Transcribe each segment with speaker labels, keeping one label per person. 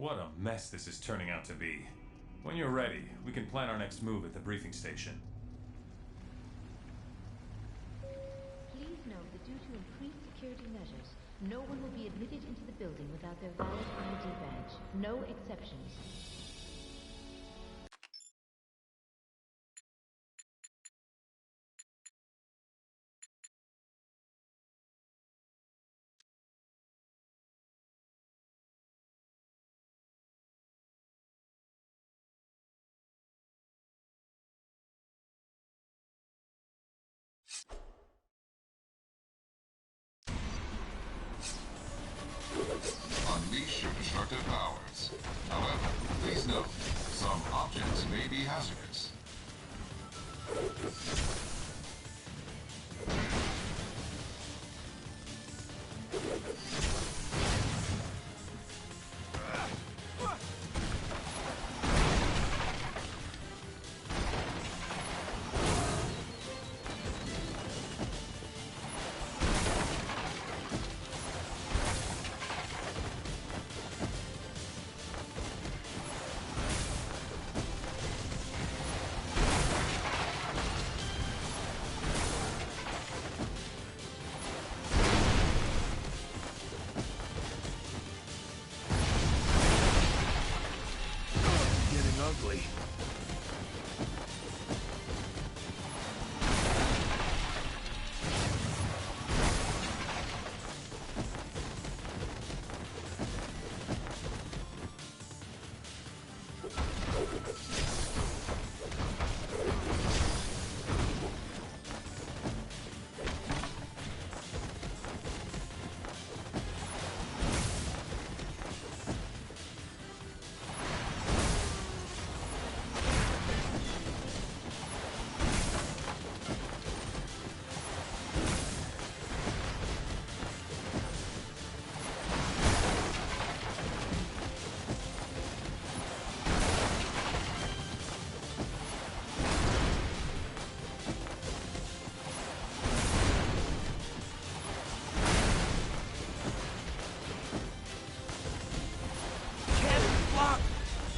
Speaker 1: What a mess this is turning out to be. When you're ready, we can plan our next move at the briefing station.
Speaker 2: Please note that due to increased security measures, no one will be admitted into the building without their valid ID badge. No exceptions.
Speaker 3: Unleash your destructive powers. However, please note, some objects may be hazardous.
Speaker 4: Ugly.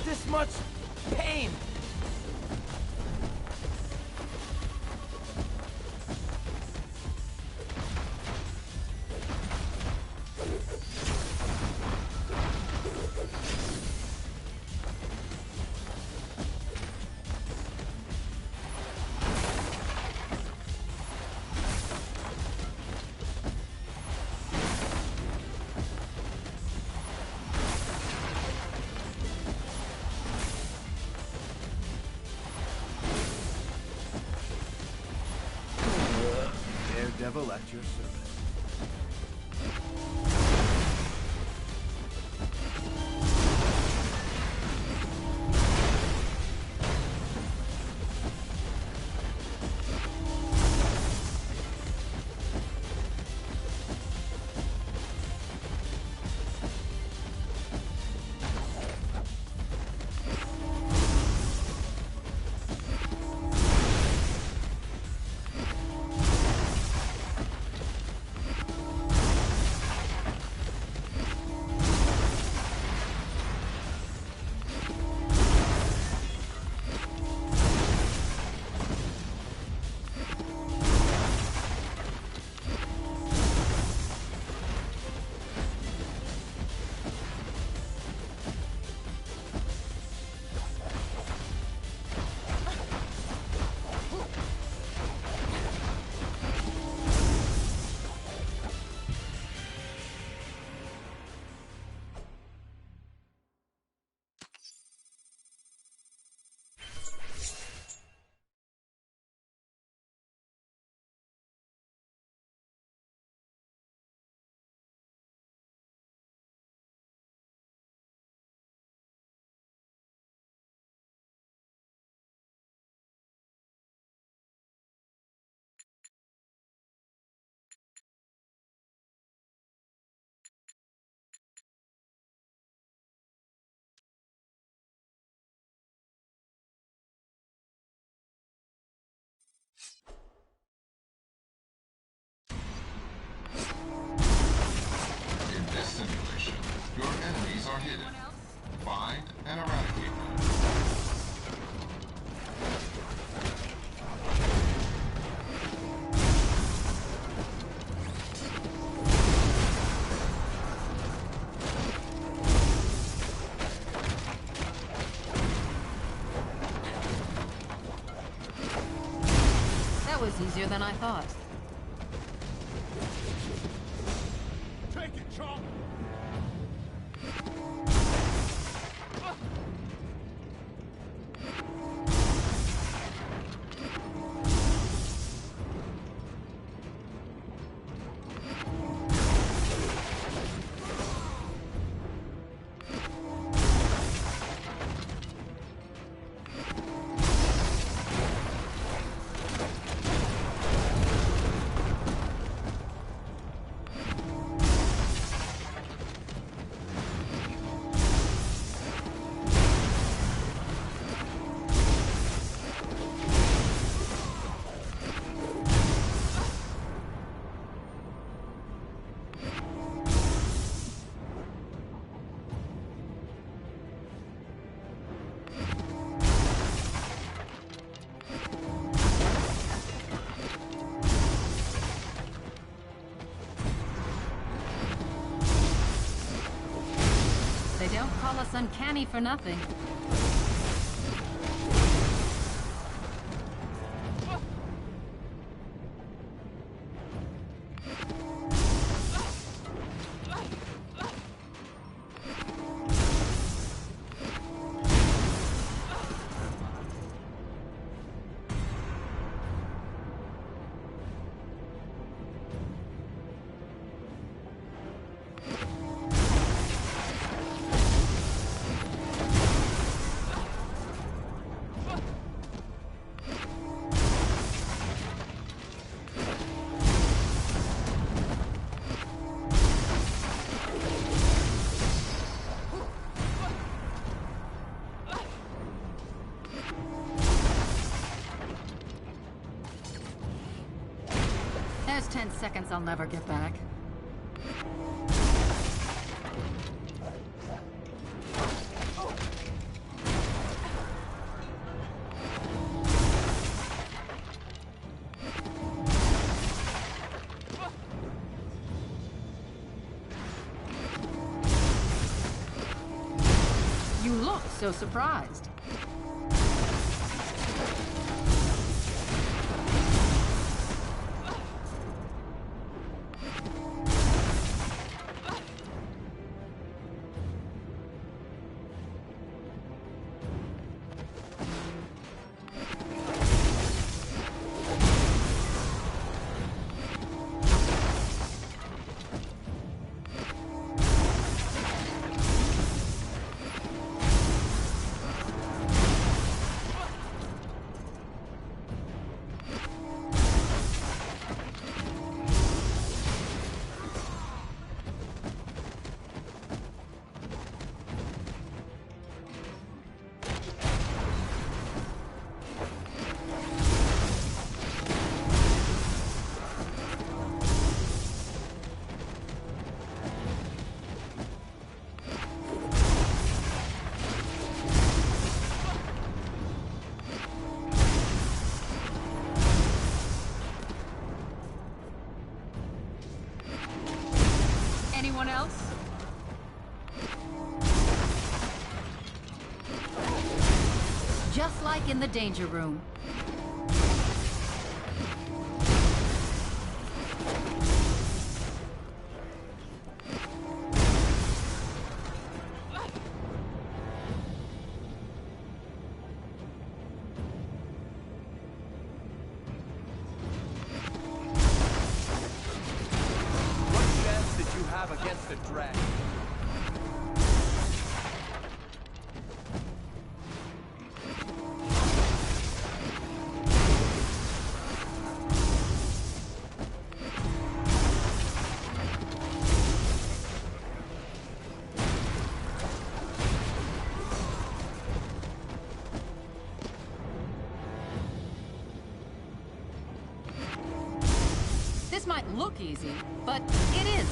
Speaker 4: This much pain. Devil at your service.
Speaker 3: In this simulation, your enemies are hidden. find and eradicate them.
Speaker 5: That was easier than I thought.
Speaker 4: Take it, chomp!
Speaker 5: They don't call us uncanny for nothing. There's 10 seconds I'll never get back. You look so surprised. Anyone else? Just like in the danger room.
Speaker 4: What chance did you have against the dragon?
Speaker 5: This might look easy, but it is.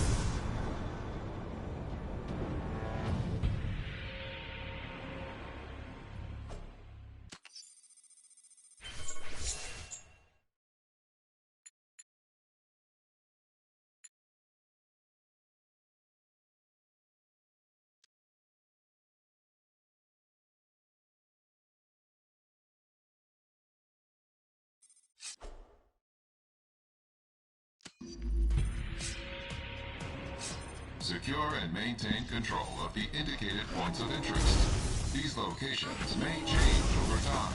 Speaker 3: Secure and maintain control of the indicated points of interest. These locations may change over time.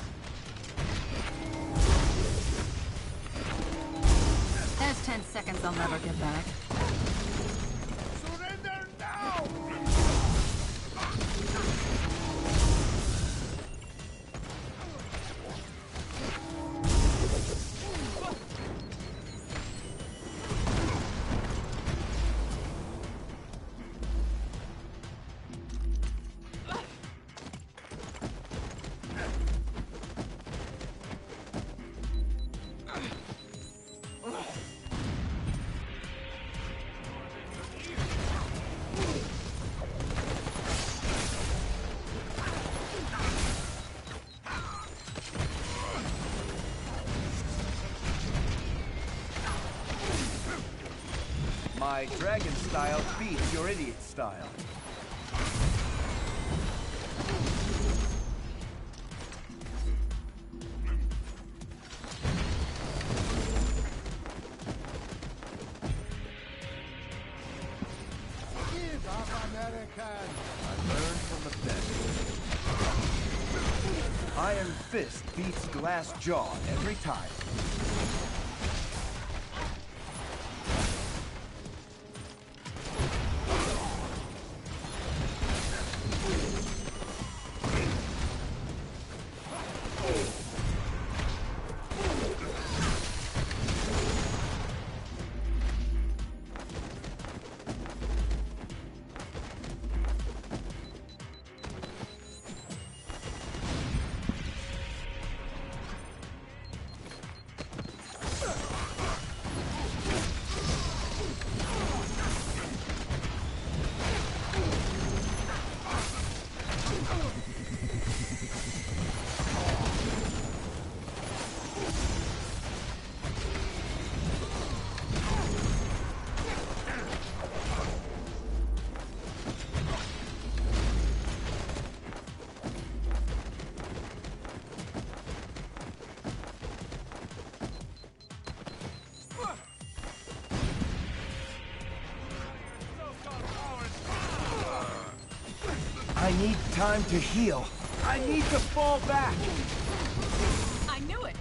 Speaker 5: There's 10 seconds I'll never get back.
Speaker 4: Surrender now! My dragon style beats your idiot style. Give up, American! I learned from the best. Iron fist beats glass jaw every time. I need time to heal. I need to fall back.
Speaker 5: I knew it!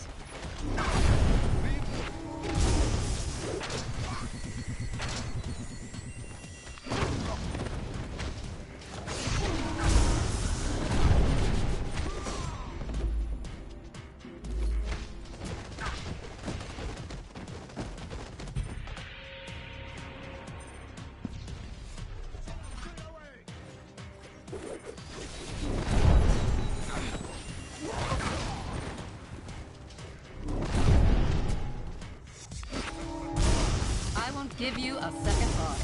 Speaker 5: I won't give you a second thought.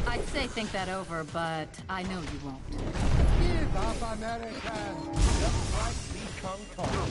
Speaker 5: I'd say think that over, but I know you won't.
Speaker 4: Give up, American! Just like Lee Kung Kong.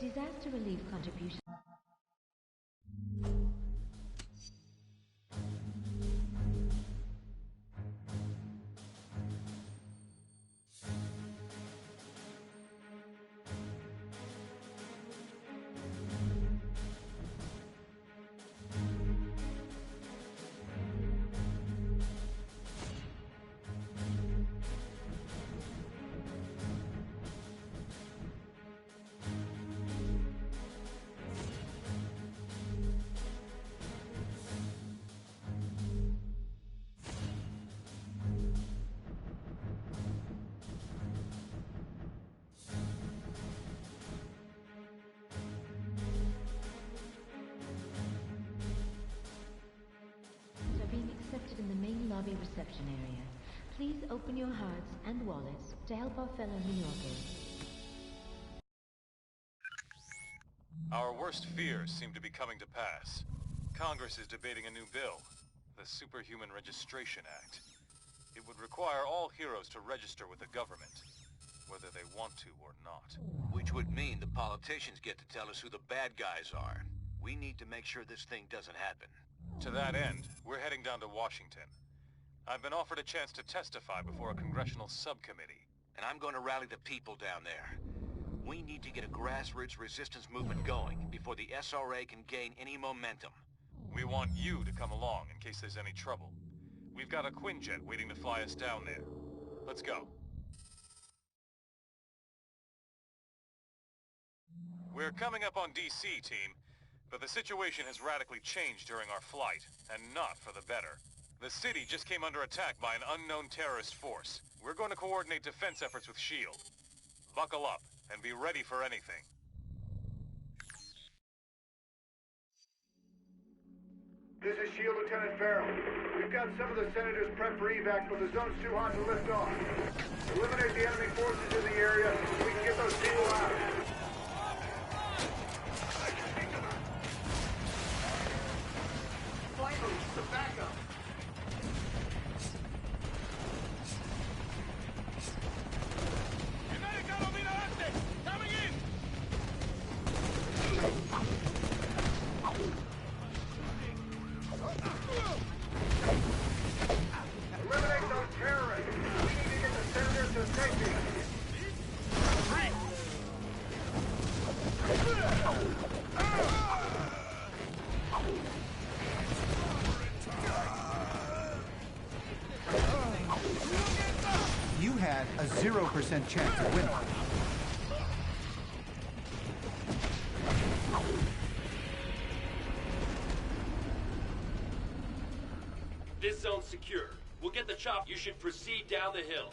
Speaker 2: Disaster relief contribution. In the main lobby reception area. Please open your hearts and wallets to help our fellow New Yorkers.
Speaker 1: Our worst fears seem to be coming to pass. Congress is debating a new bill, the Superhuman Registration Act. It would require all heroes to register with the government, whether they want to or not.
Speaker 6: Which would mean the politicians get to tell us who the bad guys are. We need to make sure this thing doesn't happen.
Speaker 1: To that end, we're heading down to Washington. I've been offered a chance to testify before a congressional subcommittee.
Speaker 6: And I'm going to rally the people down there. We need to get a grassroots resistance movement going before the SRA can gain any momentum.
Speaker 1: We want you to come along in case there's any trouble. We've got a Quinjet waiting to fly us down there. Let's go. We're coming up on DC, team. But the situation has radically changed during our flight, and not for the better. The city just came under attack by an unknown terrorist force. We're going to coordinate defense efforts with S.H.I.E.L.D. Buckle up, and be ready for anything.
Speaker 7: This is S.H.I.E.L.D. Lieutenant Farrell. We've got some of the senators prepped for evac, but the zone's too hot to lift off. Eliminate the enemy forces in the area, so we can get those people out. The backup.
Speaker 1: Coming in!
Speaker 7: Eliminate those terrorists. We need to get the senators to safety.
Speaker 8: You had a 0% chance of winning.
Speaker 9: This zone's secure. We'll get the chop. You should proceed down the hill.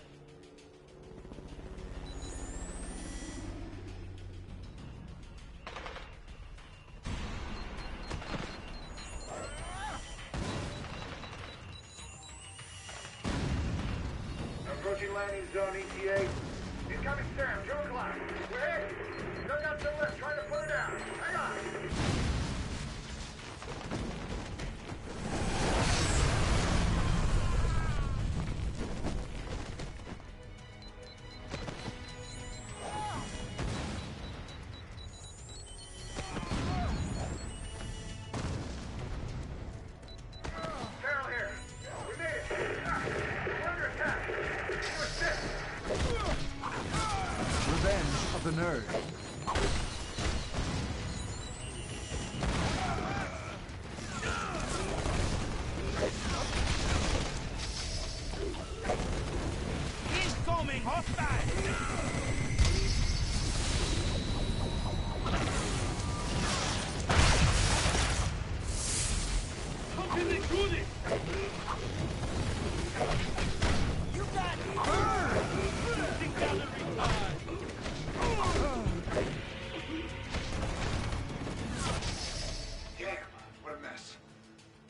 Speaker 7: Approaching landing zone ETA. Incoming Sam, 2 o'clock. We're heading. Dug out the lift, trying to put it down. Hang on. Farrell here. We made it. We're under attack. We're sick.
Speaker 8: Revenge of the Nerd.
Speaker 4: Incoming hostile!
Speaker 9: How can they do this?
Speaker 4: You got burned!
Speaker 7: Damn, what a mess.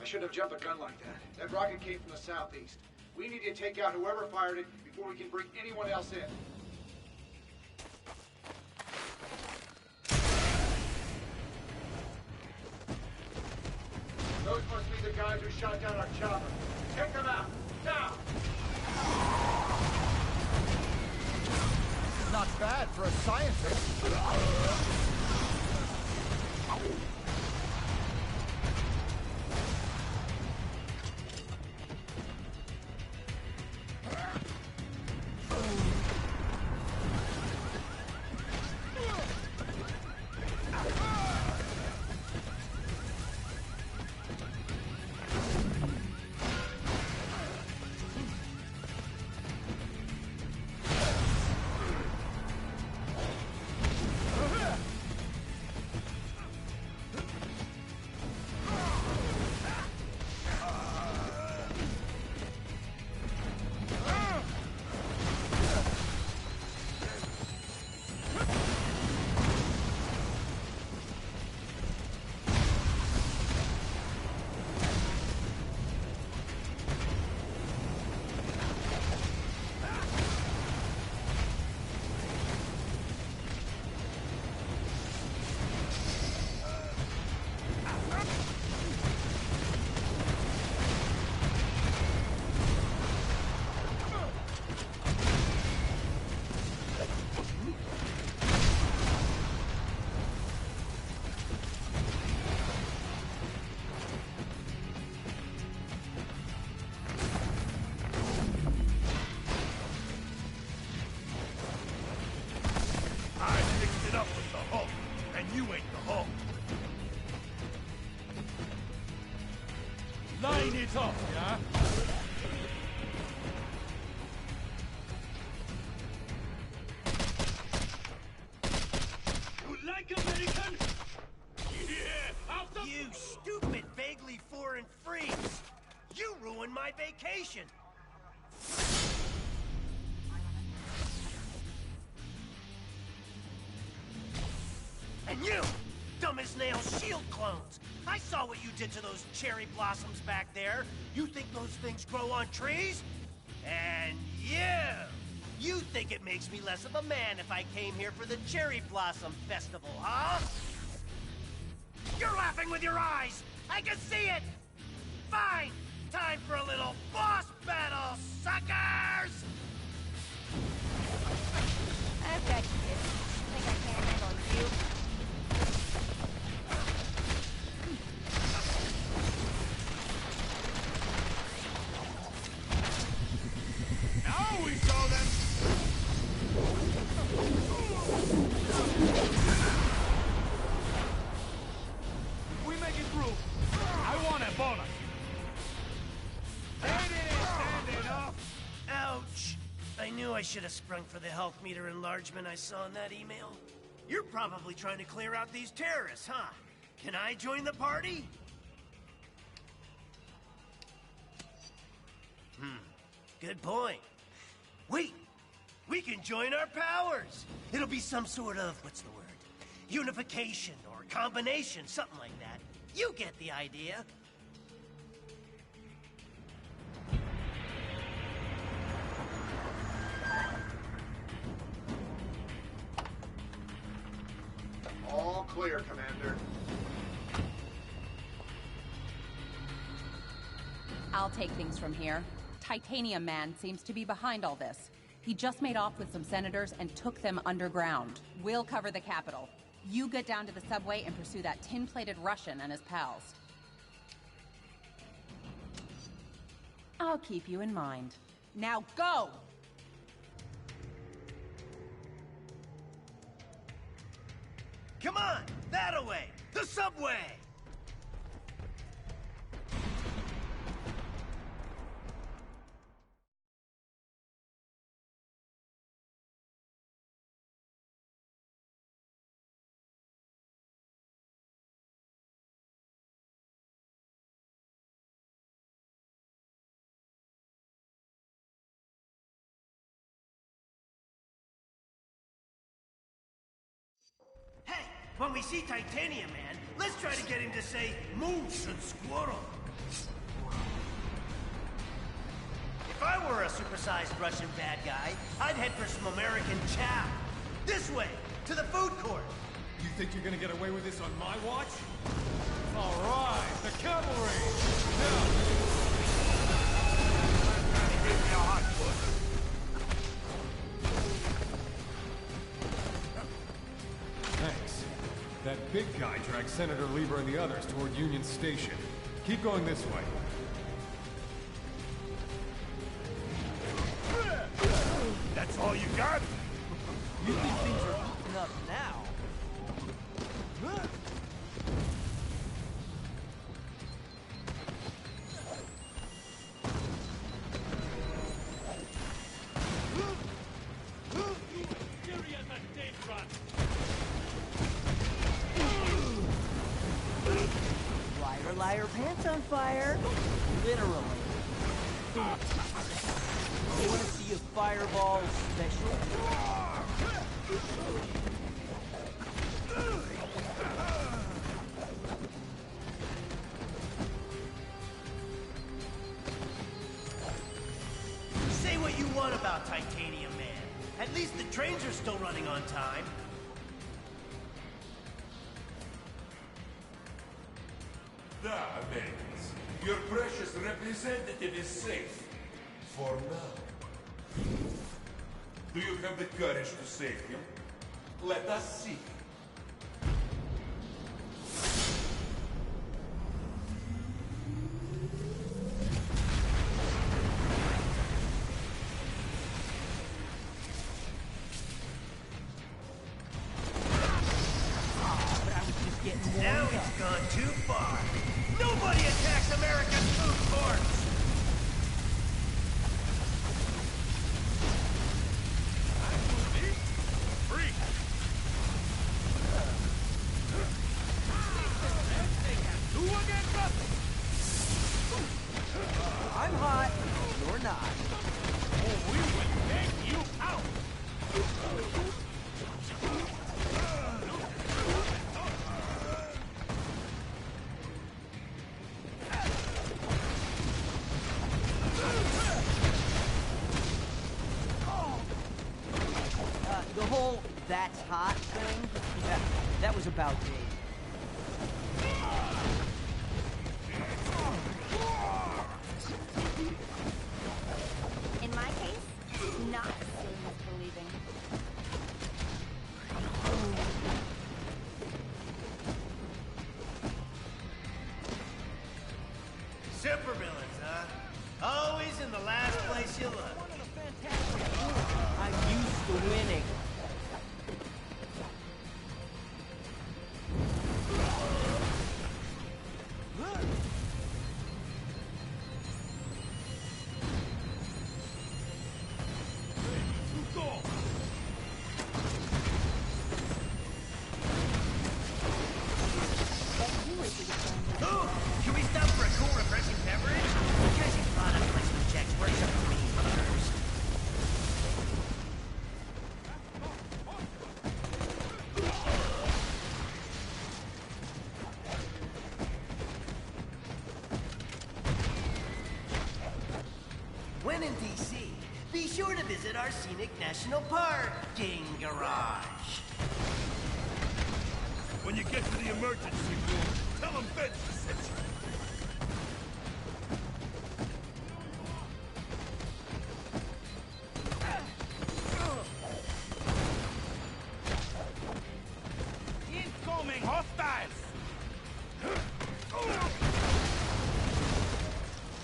Speaker 7: I shouldn't have jumped a gun like that. That rocket came from the southeast. We need to take out whoever fired it before we can bring anyone else in. Those must be the guys who shot down our chopper. Take them out, now!
Speaker 8: Not bad for a scientist.
Speaker 4: tough, yeah?
Speaker 9: You like American? Yeah,
Speaker 10: You stupid, vaguely foreign freaks! You ruined my vacation! And you! Dumb as nails shield clones! I saw what you did to those cherry blossoms back there! You think those things grow on trees? And you think it makes me less of a man if I came here for the Cherry Blossom Festival, huh? You're laughing with your eyes! I can see it! Fine! Time for a little boss battle, suckers!
Speaker 11: I've got you, kid. Think I can't handle you?
Speaker 4: Now we saw them! If we make it through, I want a bonus. They didn't stand enough.
Speaker 10: Ouch! I knew I should have sprung for the health meter enlargement I saw in that email. You're probably trying to clear out these terrorists, huh? Can I join the party? Good point. Wait! We can join our powers! It'll be some sort of, what's the word? Unification or combination, something like that. You get the idea.
Speaker 7: All clear, Commander.
Speaker 5: I'll take things from here. Titanium Man seems to be behind all this. He just made off with some senators and took them underground. We'll cover the Capitol. You get down to the subway and pursue that tin-plated Russian and his pals. I'll keep you in mind. Now go!
Speaker 10: Come on! That-a-way! The subway! Hey, when we see Titanium Man, let's try to get him to say moose and squirrel. If I were a supersized Russian bad guy, I'd head for some American chow. This way, to the food court.
Speaker 4: You think you're gonna get away with this on my watch? All right, the cavalry! Now! Give me a hot foot. Thanks. That big guy dragged Senator Lieber and the others toward Union Station. Keep going this way. That's all you got?
Speaker 10: You think things are heating up now? Liar, liar, pants on fire. Literally. You want to see a fireball special? Say what you want about Titanium Man. At least the trains are still running on time.
Speaker 12: Da, Americans. Your precious representative is safe. For now. Do you have the courage to save him? Let us see.
Speaker 10: Now he's gone too far. Nobody attacks America's food court! That's hot thing?
Speaker 8: Yeah, that was about Dave.
Speaker 11: In my case, not seeing is believing.
Speaker 10: Supervillains, huh? Always in the last place you look.
Speaker 8: I'm used to winning.
Speaker 10: Ooh, can we stop for a cool, refreshing beverage? You guys need product placement checks. Where's some green butters? When in DC, be sure to visit our scenic national park, Gang Garage.
Speaker 4: When you get to the emergency room, tell them Benji sent you. Incoming hostiles!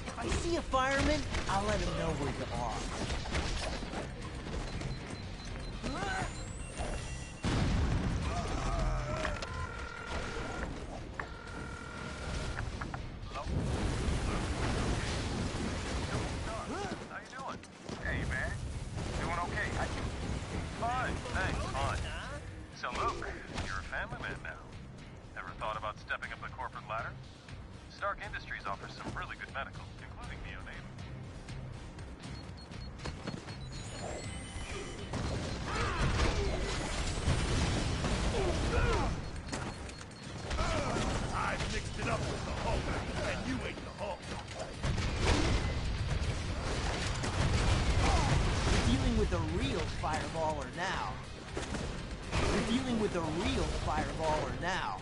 Speaker 8: If I see a fireman, I'll let him know where you are.
Speaker 1: So Luke, you're a family man now. Ever thought about stepping up the corporate ladder? Stark Industries offers some really good medical, including neonatal.
Speaker 4: I've mixed it up with the Hulk, and you ain't the Hulk.
Speaker 8: We're dealing with a real fireballer now. We're dealing with a real fireballer now.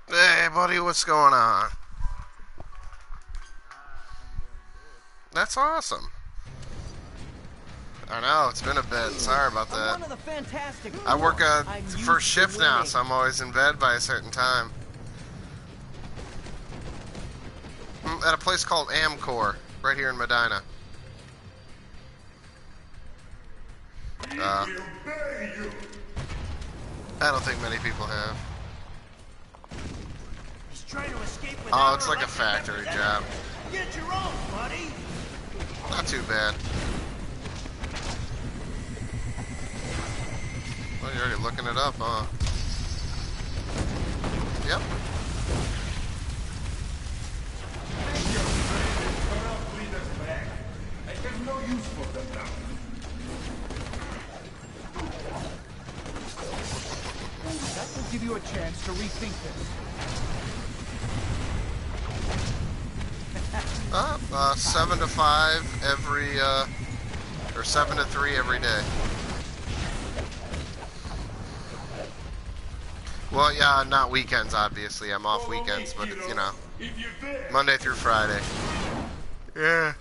Speaker 13: Hey, buddy, what's going on? That's awesome. I know, it's been a bit. Sorry about that.
Speaker 8: One of the fantastic
Speaker 13: I work a
Speaker 8: I'm
Speaker 13: first
Speaker 8: used to
Speaker 13: shift now,
Speaker 8: winning.
Speaker 13: so I'm always in bed by a certain time. I'm at a place called Amcor, right here in Medina. I don't think many people have.
Speaker 10: He's trying to escape without
Speaker 13: Oh, it's
Speaker 10: an
Speaker 13: like a
Speaker 10: elected
Speaker 13: factory job.
Speaker 10: representative. Get your own, buddy.
Speaker 13: Not too bad. Well, you're already looking it up, huh? Yep.
Speaker 12: I have no use for them now.
Speaker 8: That will give you a chance to rethink this.
Speaker 13: 7 to 5 every, or 7 to 3 every day. Well, yeah, not weekends, obviously. I'm off weekends, but, it's, you know, Monday through Friday. Yeah.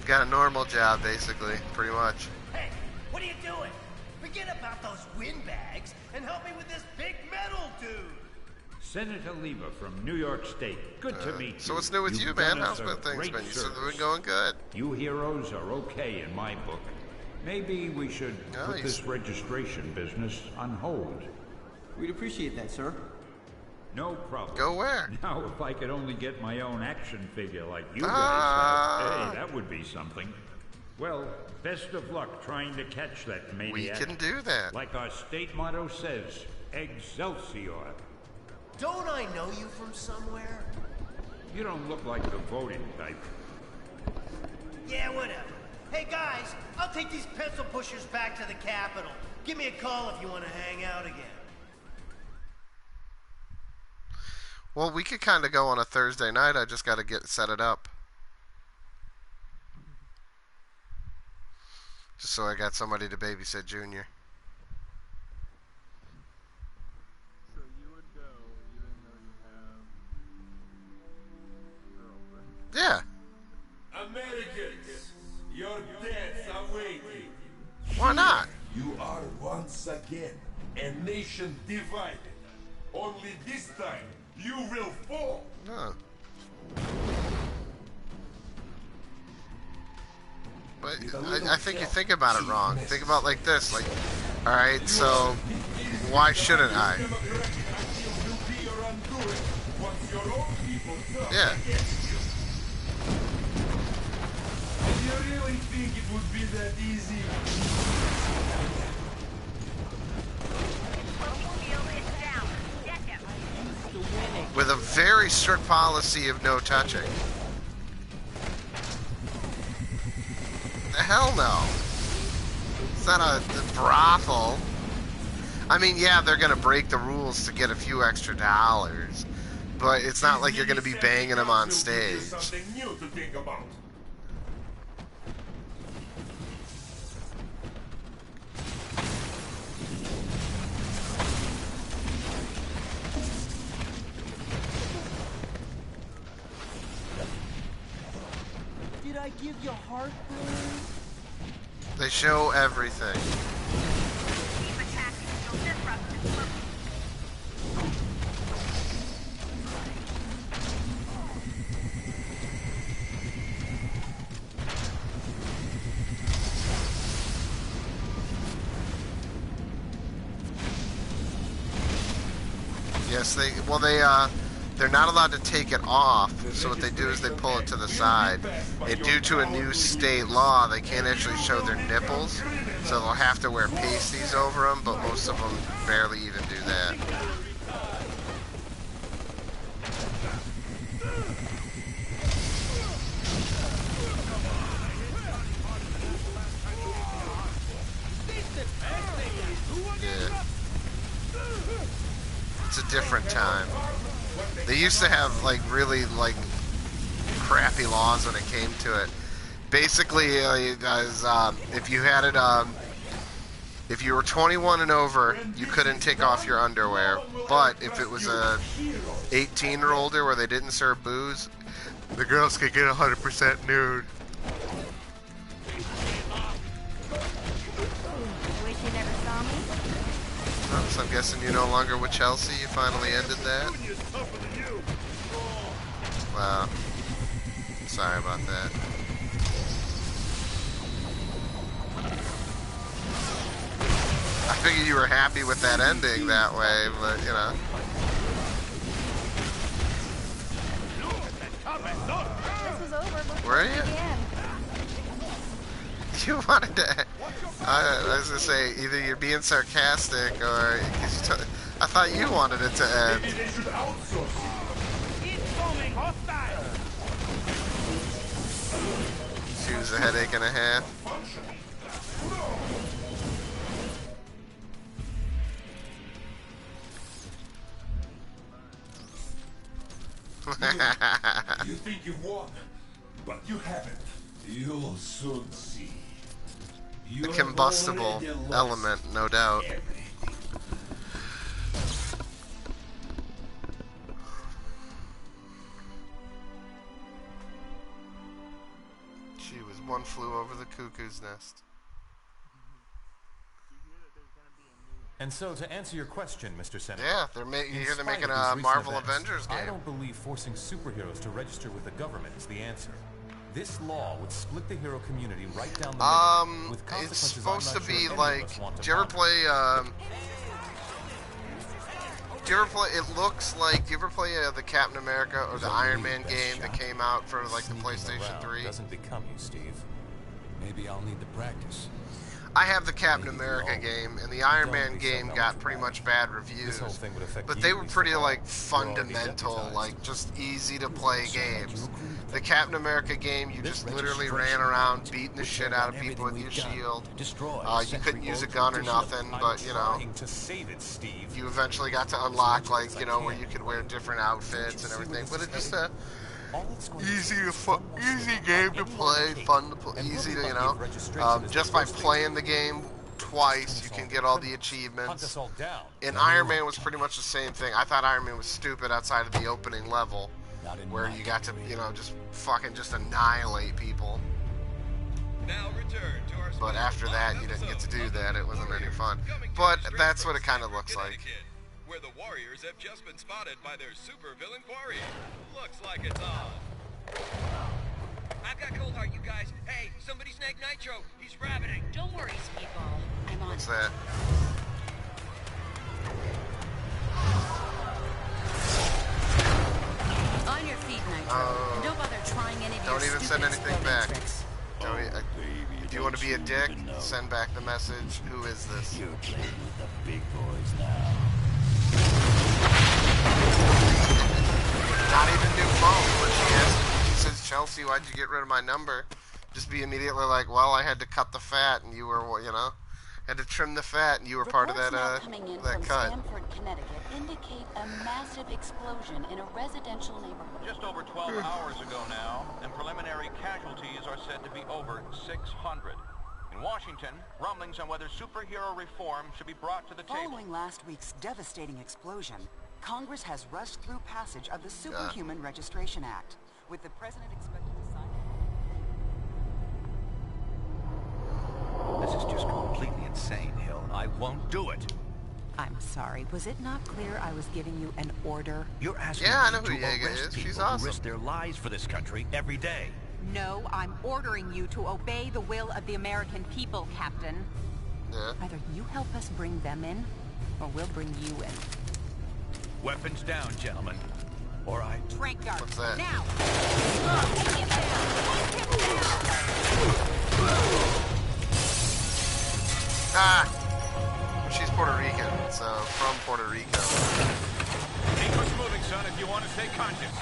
Speaker 13: Got a normal job, basically, pretty much.
Speaker 10: Hey, what are you doing? Forget about those windbags and help me with this big metal dude.
Speaker 14: Senator Lieber from New York State. Good to meet you.
Speaker 13: So what's new with you,
Speaker 14: You've
Speaker 13: man?
Speaker 14: done us
Speaker 13: How's
Speaker 14: a
Speaker 13: things
Speaker 14: great
Speaker 13: been? You said
Speaker 14: service.
Speaker 13: they've been going good.
Speaker 14: You heroes are okay in my book. Maybe we should put this registration business on hold.
Speaker 8: We'd appreciate that, sir.
Speaker 14: No problem.
Speaker 13: Go where?
Speaker 14: Now, if I could only get my own action figure like you guys have, hey, that would be something. Well, best of luck trying to catch that maniac.
Speaker 13: We can do that.
Speaker 14: Like our state motto says, Excelsior.
Speaker 10: Don't I know you from somewhere?
Speaker 14: You don't look like the voting type.
Speaker 10: Yeah, whatever. Hey guys, I'll take these pencil pushers back to the Capitol. Give me a call if you want to hang out again.
Speaker 13: Well, we could kind of go on a Thursday night. I just got to set it up. Just so I got somebody to babysit Junior.
Speaker 15: So you would go even though you have a girlfriend?
Speaker 13: Yeah.
Speaker 12: Americans, your deaths are waiting.
Speaker 13: Why not?
Speaker 12: You are once again a nation divided. Only this time, you will fall.
Speaker 13: No. But I think you think about it wrong. Think about it like this. Like, alright, so why shouldn't I? Yeah.
Speaker 12: Do you really think it would be that easy?
Speaker 13: With a very strict policy of no touching. The hell no. It's not a brothel. I mean, yeah, they're gonna break the rules to get a few extra dollars, but it's not like you're gonna be banging them on stage.
Speaker 12: Something new to think about.
Speaker 8: Did I give you heartburn?
Speaker 13: They show everything. Yes, they're not allowed to take it off, so what they do is they pull it to the side. And due to a new state law, they can't actually show their nipples, so they'll have to wear pasties over them, but most of them barely even do that. Yeah. It's a different time. They used to have like really like crappy laws when it came to it. Basically, if you had it, if you were 21 and over, you couldn't take off your underwear. But if it was a 18 or older where they didn't serve booze, the girls could get 100% nude.
Speaker 11: I wish you never saw me.
Speaker 13: Oh, so I'm guessing you're no longer with Chelsea. You finally ended that. Wow. Sorry about that. I figured you were happy with that ending that way, but you know.
Speaker 11: This was over before
Speaker 13: Were
Speaker 11: it
Speaker 13: you?
Speaker 11: began.
Speaker 13: You wanted to. I was gonna say either you're being sarcastic or I thought you wanted it to end. She was a headache and a half.
Speaker 12: You think you've won, but you haven't. You'll soon see.
Speaker 13: A combustible element, no doubt. She was one flew over the cuckoo's nest.
Speaker 16: And so, to answer your question, Mr. Senator.
Speaker 13: Yeah, they're making a Marvel Avengers game.
Speaker 16: I don't believe forcing superheroes to register with the government is the answer. This law would split the hero community right down the middle. With
Speaker 13: It's
Speaker 16: consequences
Speaker 13: supposed
Speaker 16: I'm
Speaker 13: to
Speaker 16: not sure
Speaker 13: be
Speaker 16: any of
Speaker 13: like.
Speaker 16: us want to
Speaker 13: Do you ever
Speaker 16: ponder.
Speaker 13: play? Do you ever play? It looks like. Do you ever play the Captain America or the Iron Man game that came out for like the PlayStation 3?
Speaker 16: Doesn't become you, Steve.
Speaker 17: Maybe I'll need the practice.
Speaker 13: I have the Captain America game, and the Iron Man game got pretty much bad reviews. But they were pretty, like, fundamental, like, just easy to play games. The Captain America game, you just literally ran around beating the shit out of people with your shield. You couldn't use a gun or nothing, but, you know, you eventually got to unlock, like, you know, where you could wear different outfits and everything. But it's just a easy game to play, fun to play, easy to, you know, just by playing the game twice, you can get all the achievements. And Iron Man was pretty much the same thing. I thought Iron Man was stupid outside of the opening level, where you got to, you know, just fucking just annihilate people. But after that, you didn't get to do that. It wasn't any fun. But that's what it kind of looks like.
Speaker 17: Where the Warriors have just been spotted by their supervillain quarry. Looks like it's on. I've got cold heart, you guys. Hey, somebody snag Nitro. He's rabbiting.
Speaker 5: Don't worry, Speedball. I'm on.
Speaker 13: What's that?
Speaker 5: On your feet, Nitro. And don't bother trying any of your
Speaker 13: Don't even send anything back.
Speaker 5: Tricks.
Speaker 13: If you want to be a dick, send back the message. Who is this?
Speaker 18: You're playing with the big boys now.
Speaker 13: Not even new phone. When she says, Chelsea, why'd you get rid of my number? Just be immediately like, well, I had to cut the fat, and you were, you know, had to trim the fat, and you were part of that that cut.
Speaker 19: Stamford, Connecticut indicate a massive explosion in a residential neighborhood.
Speaker 6: Just over 12 hours ago now, and preliminary casualties are said to be over 600. In Washington, rumblings on whether superhero reform should be brought to the table.
Speaker 19: Following last week's devastating explosion, Congress has rushed through passage of the Superhuman Registration Act, with the president expected to sign it.
Speaker 6: This is just completely insane, Hill. I won't do it.
Speaker 19: I'm sorry. Was it not clear I was giving you an order?
Speaker 6: You're asking
Speaker 13: I know
Speaker 6: me
Speaker 13: who
Speaker 6: to
Speaker 13: Yeager
Speaker 6: arrest
Speaker 13: is.
Speaker 6: people
Speaker 13: She's
Speaker 6: who
Speaker 13: awesome.
Speaker 6: risk their lives for this country every day.
Speaker 5: No, I'm ordering you to obey the will of the American people, Captain.
Speaker 13: Yeah.
Speaker 19: Either you help us bring them in, or we'll bring you in.
Speaker 6: Weapons down, gentlemen. Or I...
Speaker 5: Trank guard.
Speaker 13: What's that?
Speaker 5: Now! Take him down! Take him down!
Speaker 13: Ah! She's Puerto Rican, so from Puerto Rico.
Speaker 4: Keep us moving, son, if you want to stay conscious.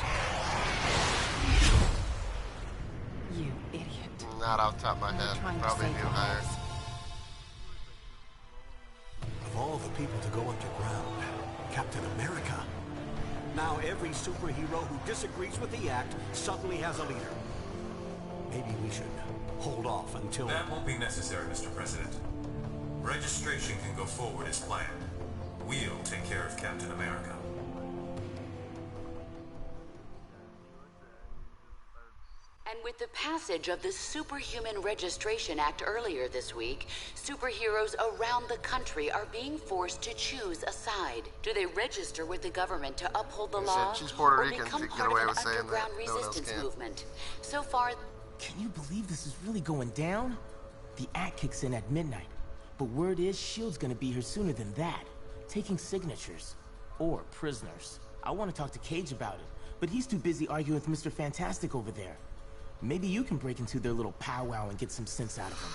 Speaker 19: You idiot.
Speaker 13: Not off the top of my head. Probably knew higher.
Speaker 10: Of all the people to go underground, Captain America. Now every superhero who disagrees with the act suddenly has a leader. Maybe we should hold off until...
Speaker 16: That won't be necessary, Mr. President. Registration can go forward as planned. We'll take care of Captain America.
Speaker 19: And with the passage of the Superhuman Registration Act earlier this week, superheroes around the country are being forced to choose a side. Do they register with the government to uphold the law,
Speaker 13: She's Puerto
Speaker 19: or
Speaker 13: Rican.
Speaker 19: become
Speaker 13: She can
Speaker 19: part
Speaker 13: get away
Speaker 19: of
Speaker 13: with
Speaker 19: an
Speaker 13: saying
Speaker 19: underground
Speaker 13: that. No one else
Speaker 19: resistance
Speaker 13: can.
Speaker 19: movement? So far,
Speaker 8: Can you believe this is really going down? The act kicks in at midnight, but word is S.H.I.E.L.D's gonna be here sooner than that, taking signatures. Or prisoners. I want to talk to Cage about it, but he's too busy arguing with Mr. Fantastic over there. Maybe you can break into their little powwow and get some sense out of them.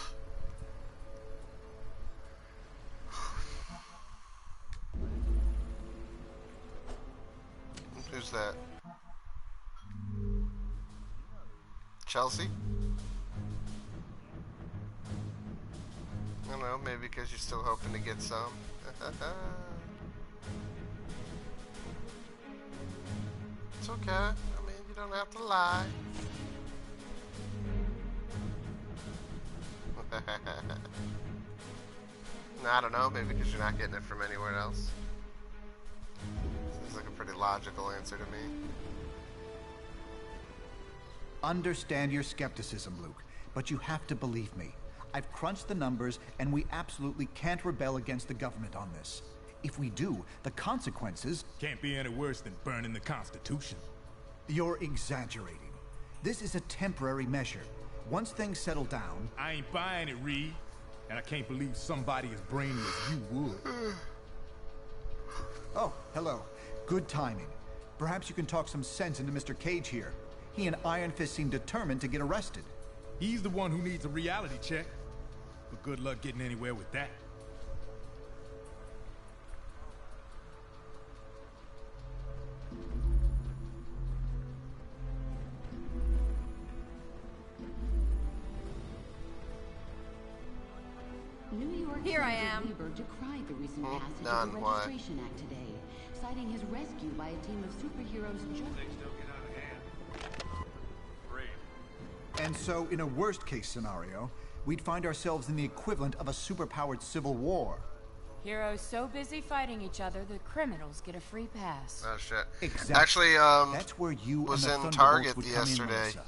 Speaker 13: Who's that? Chelsea? I don't know, maybe because you're still hoping to get some. It's okay. I mean, you don't have to lie. No, I don't know, maybe because you're not getting it from anywhere else. Seems like a pretty logical answer to me.
Speaker 20: Understand your skepticism, Luke, but you have to believe me. I've crunched the numbers, and we absolutely can't rebel against the government on this. If we do, the consequences...
Speaker 4: Can't be any worse than burning the Constitution.
Speaker 20: You're exaggerating. This is a temporary measure. Once things settle down...
Speaker 4: I ain't buying it, Reed. And I can't believe somebody as brainy as you would.
Speaker 20: Oh, hello. Good timing. Perhaps you can talk some sense into Mr. Cage here. He and Iron Fist seem determined to get arrested.
Speaker 4: He's the one who needs a reality check. But good luck getting anywhere with that.
Speaker 19: New York
Speaker 5: Here I
Speaker 19: Senator
Speaker 5: am.
Speaker 19: Lieber decried the recent passage
Speaker 13: done.
Speaker 19: of the
Speaker 13: Why?
Speaker 19: Registration Act today, citing his rescue by a team of superheroes just...
Speaker 4: Things don't get out of hand. Great.
Speaker 20: And so, in a worst-case scenario, we'd find ourselves in the equivalent of a superpowered civil war.
Speaker 21: Heroes so busy fighting each other, the criminals get a free pass.
Speaker 13: Oh shit.
Speaker 20: Exactly.
Speaker 13: Actually,
Speaker 20: That's where you
Speaker 13: was
Speaker 20: and the
Speaker 13: in
Speaker 20: Thunderbolts
Speaker 13: Target
Speaker 20: would come
Speaker 13: yesterday,
Speaker 20: in, Melissa.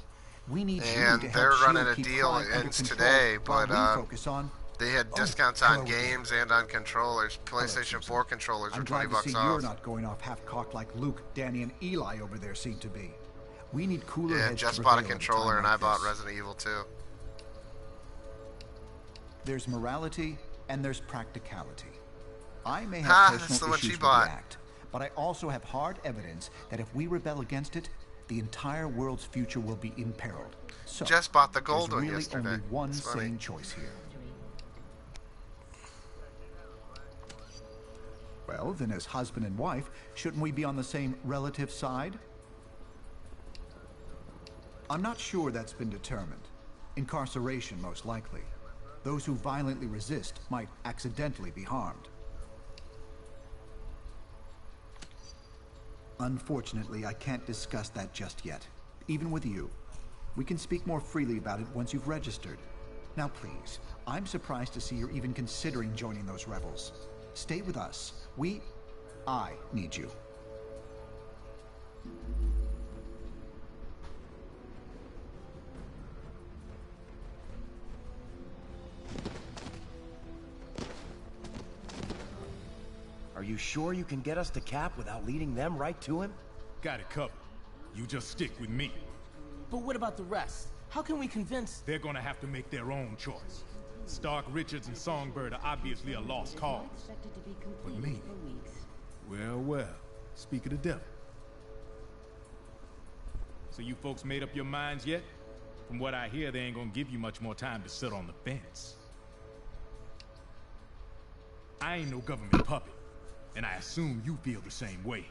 Speaker 20: We need
Speaker 13: and
Speaker 20: you to
Speaker 13: they're
Speaker 20: help
Speaker 13: running
Speaker 20: S.H.I.E.L.D.
Speaker 13: a
Speaker 20: keep
Speaker 13: deal.
Speaker 20: crime under
Speaker 13: Ends
Speaker 20: control
Speaker 13: today,
Speaker 20: while
Speaker 13: but
Speaker 20: we focus on...
Speaker 13: they had discounts
Speaker 20: hello
Speaker 13: on
Speaker 20: again.
Speaker 13: games and on controllers. PlayStation 4 controllers are
Speaker 20: I'm
Speaker 13: $20
Speaker 20: glad to see
Speaker 13: off.
Speaker 20: you're not going off half-cocked like Luke, Danny, and Eli over there seem to be. We need cooler
Speaker 13: Yeah,
Speaker 20: heads
Speaker 13: just
Speaker 20: to
Speaker 13: bought a
Speaker 20: prevail at
Speaker 13: controller
Speaker 20: time
Speaker 13: and I
Speaker 20: like
Speaker 13: bought
Speaker 20: this.
Speaker 13: Resident Evil 2.
Speaker 20: There's morality and there's practicality. I may
Speaker 13: Ha,
Speaker 20: have
Speaker 13: that's the
Speaker 20: personal
Speaker 13: one she
Speaker 20: issues with
Speaker 13: bought.
Speaker 20: the act, but I also have hard evidence that if we rebel against it, the entire world's future will be imperiled. So,
Speaker 13: Just bought the gold
Speaker 20: there's
Speaker 13: one
Speaker 20: really
Speaker 13: yesterday.
Speaker 20: only one
Speaker 13: It's funny.
Speaker 20: sane choice here. Well, then as husband and wife, shouldn't we be on the same relative side? I'm not sure that's been determined. Incarceration, most likely. Those who violently resist might accidentally be harmed. Unfortunately, I can't discuss that just yet, even with you. We can speak more freely about it once you've registered. Now please, I'm surprised to see you're even considering joining those rebels. Stay with us. I need you.
Speaker 10: Are you sure you can get us to Cap without leading them right to him?
Speaker 4: Got it covered. You just stick with me.
Speaker 8: But what about the rest? How can we convince...
Speaker 4: They're gonna have to make their own choice. Stark, Richards, and Songbird are obviously a lost cause. But me? Well, well. Speak of the devil. So you folks made up your minds yet? From what I hear, they ain't gonna give you much more time to sit on the fence. I ain't no government puppet, and I assume you feel the same way.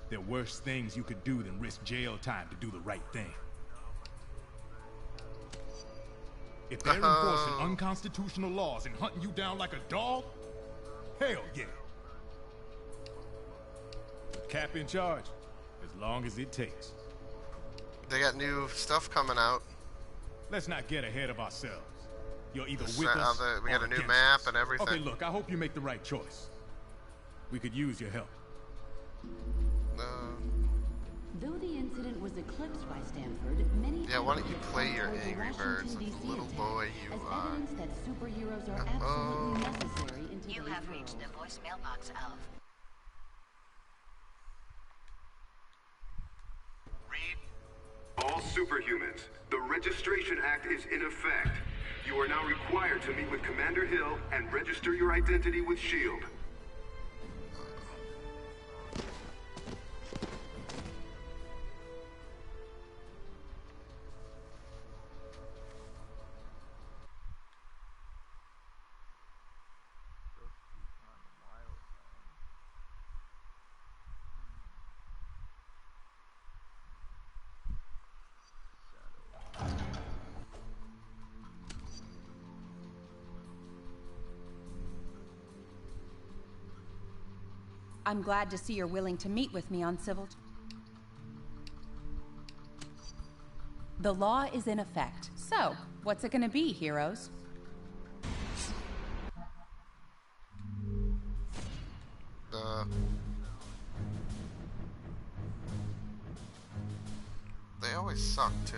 Speaker 4: There are worse things you could do than risk jail time to do the right thing. If they're enforcing unconstitutional laws and hunting you down like a dog, hell yeah. Cap in charge, as long as it takes.
Speaker 13: They got new stuff coming out.
Speaker 4: Let's not get ahead of ourselves. You're either with us
Speaker 13: we got
Speaker 4: or
Speaker 13: a new
Speaker 4: against
Speaker 13: map
Speaker 4: us.
Speaker 13: and everything.
Speaker 4: Okay, look, I hope you make the right choice. We could use your help.
Speaker 19: Though the incident was eclipsed by Stanford, many
Speaker 13: Yeah, why don't you play your
Speaker 19: the
Speaker 13: Angry Birds like the little boy you
Speaker 19: as
Speaker 13: are?
Speaker 19: evidence that superheroes are absolutely necessary in today's
Speaker 22: You have
Speaker 19: world.
Speaker 22: reached the voicemail box of...
Speaker 23: All superhumans, the Registration Act is in effect. You are now required to meet with Commander Hill and register your identity with S.H.I.E.L.D.
Speaker 5: I'm glad to see you're willing to meet with me on civil... The law is in effect. So, what's it gonna be, heroes?
Speaker 13: They always suck, too.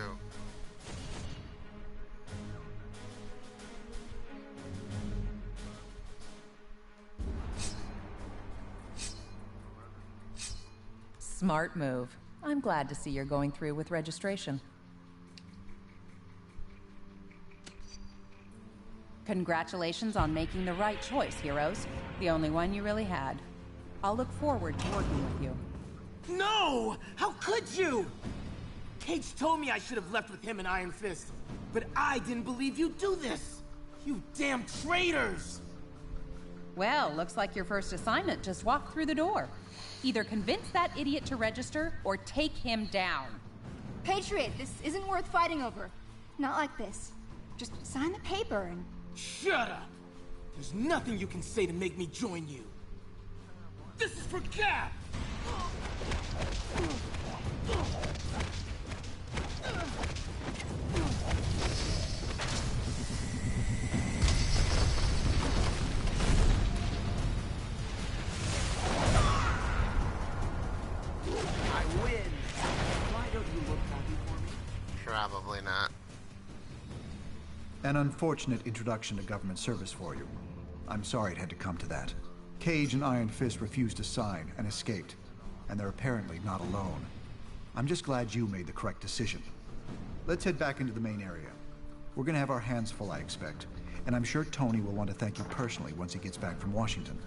Speaker 5: Smart move. I'm glad to see you're going through with registration. Congratulations on making the right choice, heroes. The only one you really had. I'll look forward to working with you.
Speaker 8: No! How could you? Cage told me I should have left with him and Iron Fist, but I didn't believe you'd do this. You damn traitors!
Speaker 5: Well, looks like your first assignment just walked through the door. Either convince that idiot to register, or take him down.
Speaker 2: Patriot, this isn't worth fighting over. Not like this. Just sign the paper and...
Speaker 8: Shut up! There's nothing you can say to make me join you. This is for Cap!
Speaker 10: I win. Why don't you look happy for me?
Speaker 13: Probably not.
Speaker 20: An unfortunate introduction to government service for you. I'm sorry it had to come to that. Cage and Iron Fist refused to sign and escaped, and they're apparently not alone. I'm just glad you made the correct decision. Let's head back into the main area. We're gonna have our hands full, I expect, and I'm sure Tony will want to thank you personally once he gets back from Washington.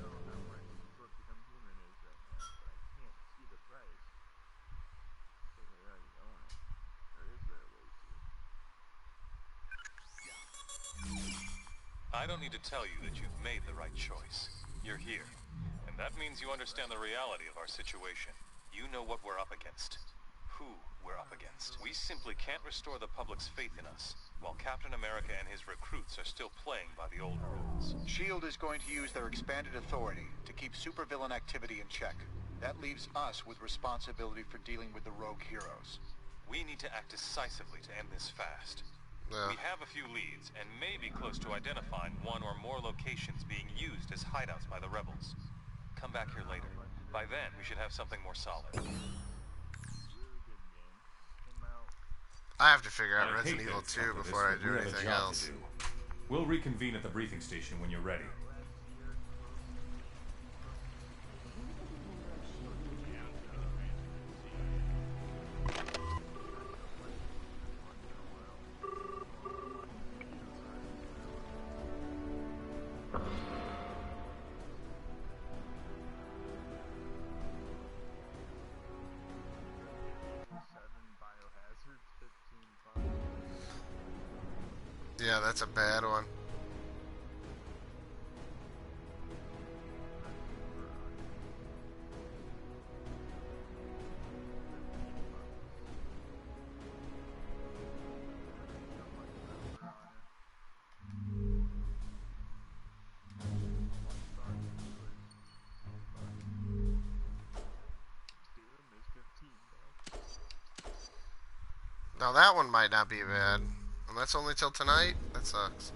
Speaker 1: I don't need to tell you that you've made the right choice. You're here. And that means you understand the reality of our situation. You know what we're up against. Who we're up against. We simply can't restore the public's faith in us, while Captain America and his recruits are still playing by the old rules.
Speaker 7: SHIELD is going to use their expanded authority to keep supervillain activity in check. That leaves us with responsibility for dealing with the rogue heroes.
Speaker 1: We need to act decisively to end this fast. We have a few leads, and may be close to identifying one or more locations being used as hideouts by the rebels. Come back here later. By then, we should have something more solid.
Speaker 13: I have to figure out Resident Evil 2 before I do
Speaker 16: We have a
Speaker 13: anything
Speaker 16: job
Speaker 13: else.
Speaker 16: to do. We'll reconvene at the briefing station when you're ready.
Speaker 13: Yeah, that's a bad one. Now that one might not be bad. And that's only till tonight? That sucks.